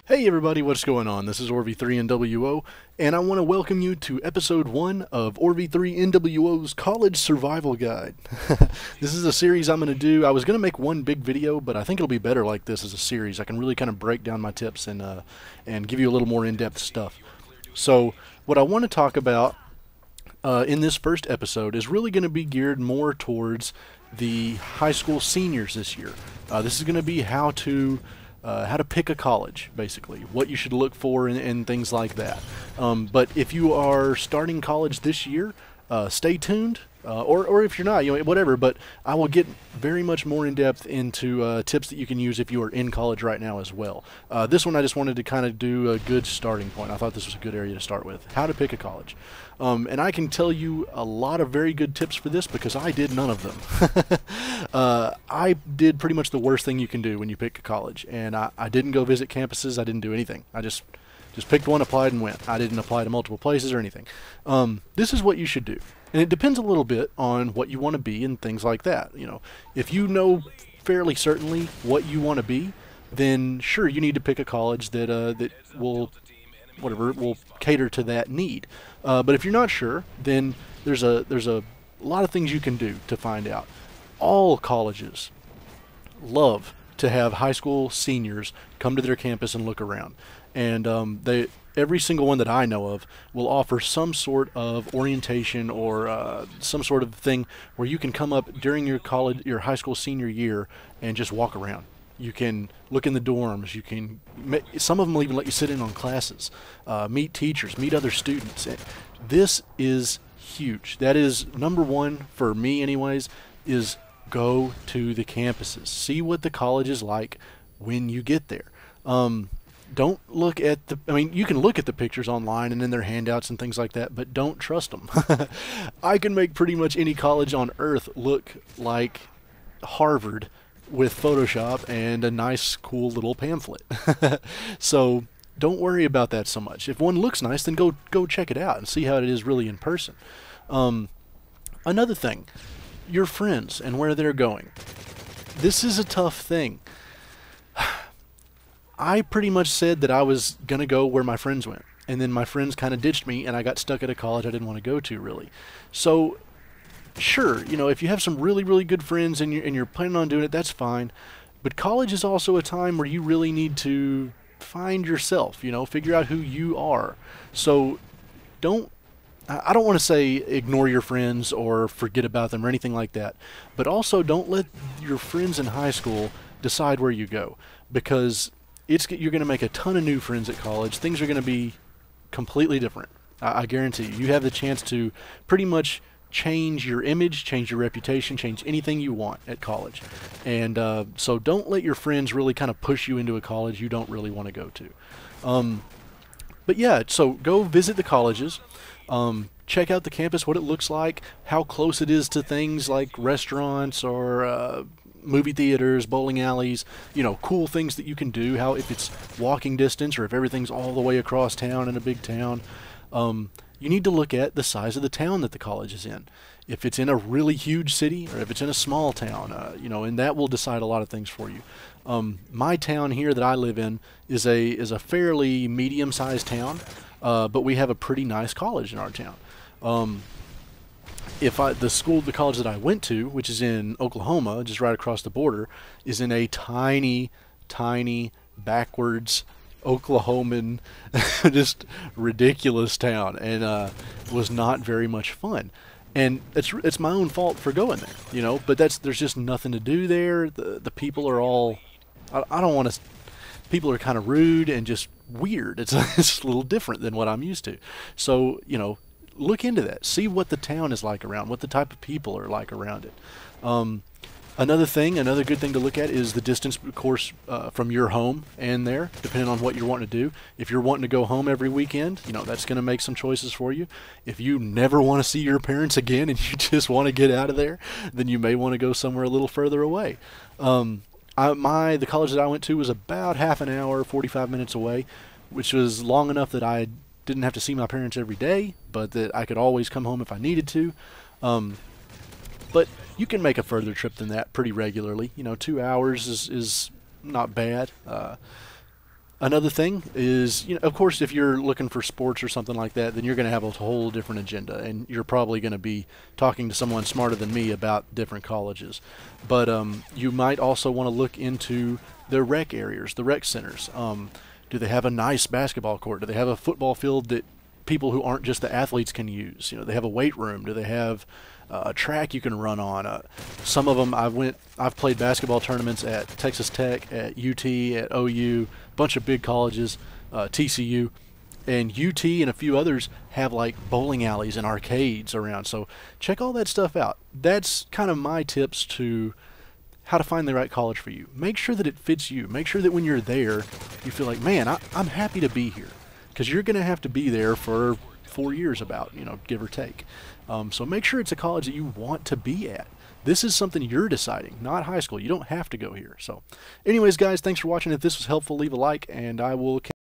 Hey everybody, what's going on? This is Orv3NWO, and I want to welcome you to episode 1 of Orv3NWO's College Survival Guide. This is a series I'm going to do. I was going to make one big video, but I think it'll be better like this as a series. I can really kind of break down my tips and give you a little more in-depth stuff. So, what I want to talk about in this first episode is really going to be geared more towards the high school seniors this year. This is going to be how to pick a college, basically, what you should look for and things like that. But if you are starting college this year, stay tuned, or if you're not, whatever. But I will get very much more in depth into tips that you can use if you are in college right now as well. This one I just wanted to kind of do a good starting point. I thought this was a good area to start with, how to pick a college. And I can tell you a lot of very good tips for this because I did none of them. I did pretty much the worst thing you can do when you pick a college, and I didn't go visit campuses. I didn't do anything. I just picked one, applied, and went. I didn't apply to multiple places or anything. This is what you should do, and it depends a little bit on what you want to be and things like that. If you know fairly certainly what you want to be, then sure, you need to pick a college that will cater to that need. But if you're not sure, then there's a lot of things you can do to find out. All colleges love to have high school seniors come to their campus and look around, and every single one that I know of will offer some sort of orientation or some sort of thing where you can come up during your high school senior year and just walk around. You can look in the dorms. Some of them will even let you sit in on classes, meet teachers, meet other students. This is huge. That is number one for me, anyways. Is go to the campuses. See what the college is like when you get there. Don't look at you can look at the pictures online and in their handouts and things like that, but don't trust them. I can make pretty much any college on earth look like Harvard with Photoshop and a nice, cool little pamphlet. So don't worry about that so much. If one looks nice, then go check it out and see how it is really in person. Another thing, your friends and where they're going. This is a tough thing. I pretty much said that I was going to go where my friends went, and then my friends kind of ditched me, and I got stuck at a college I didn't want to go to, really. So, sure, if you have some really, really good friends and you're planning on doing it, that's fine. But college is also a time where you really need to find yourself, figure out who you are. So, I don't want to say ignore your friends or forget about them or anything like that, but also don't let your friends in high school decide where you go, because you're going to make a ton of new friends at college. Things are going to be completely different. I guarantee you. You have the chance to pretty much change your image, change your reputation, change anything you want at college. And so don't let your friends really kind of push you into a college you don't really want to go to. But yeah, so go visit the colleges. Check out the campus, what it looks like, how close it is to things like restaurants or movie theaters, bowling alleys, cool things that you can do, how if it's walking distance or if everything's all the way across town in a big town. You need to look at the size of the town that the college is in. If it's in a really huge city or if it's in a small town, and that will decide a lot of things for you. My town here that I live in is a fairly medium-sized town, but we have a pretty nice college in our town. The college that I went to, which is in Oklahoma, just right across the border, is in a tiny, tiny, backwards Oklahoman, just ridiculous town, and was not very much fun. And it's my own fault for going there, but there's just nothing to do there. The people are all, I don't want to, people are kind of rude and just weird. It's a little different than what I'm used to. So, look into that. See what the town is like around, what the type of people are like around it. Another good thing to look at is the distance, of course, from your home and there, depending on what you're wanting to do. If you're wanting to go home every weekend, that's going to make some choices for you. If you never want to see your parents again and you just want to get out of there, then you may want to go somewhere a little further away. The college that I went to was about half an hour, 45 minutes away, which was long enough that I didn't have to see my parents every day, but that I could always come home if I needed to. But you can make a further trip than that pretty regularly. 2 hours is not bad. Another thing is, of course, if you're looking for sports or something like that, then you're going to have a whole different agenda, and you're probably going to be talking to someone smarter than me about different colleges. But you might also want to look into the rec areas, the rec centers. Do they have a nice basketball court? Do they have a football field that people who aren't just the athletes can use? They have a weight room. Do they have a track you can run on? Some of them, I've played basketball tournaments at Texas Tech, at UT, at OU, bunch of big colleges, TCU, and UT and a few others have like bowling alleys and arcades around. So check all that stuff out. That's kind of my tips to how to find the right college for you. Make sure that it fits you. Make sure that when you're there, you feel like, man, I'm happy to be here, because you're going to have to be there for 4 years about, give or take. So make sure it's a college that you want to be at. This is something you're deciding, not high school. You don't have to go here. So anyways, guys, thanks for watching. If this was helpful, leave a like, and I will catch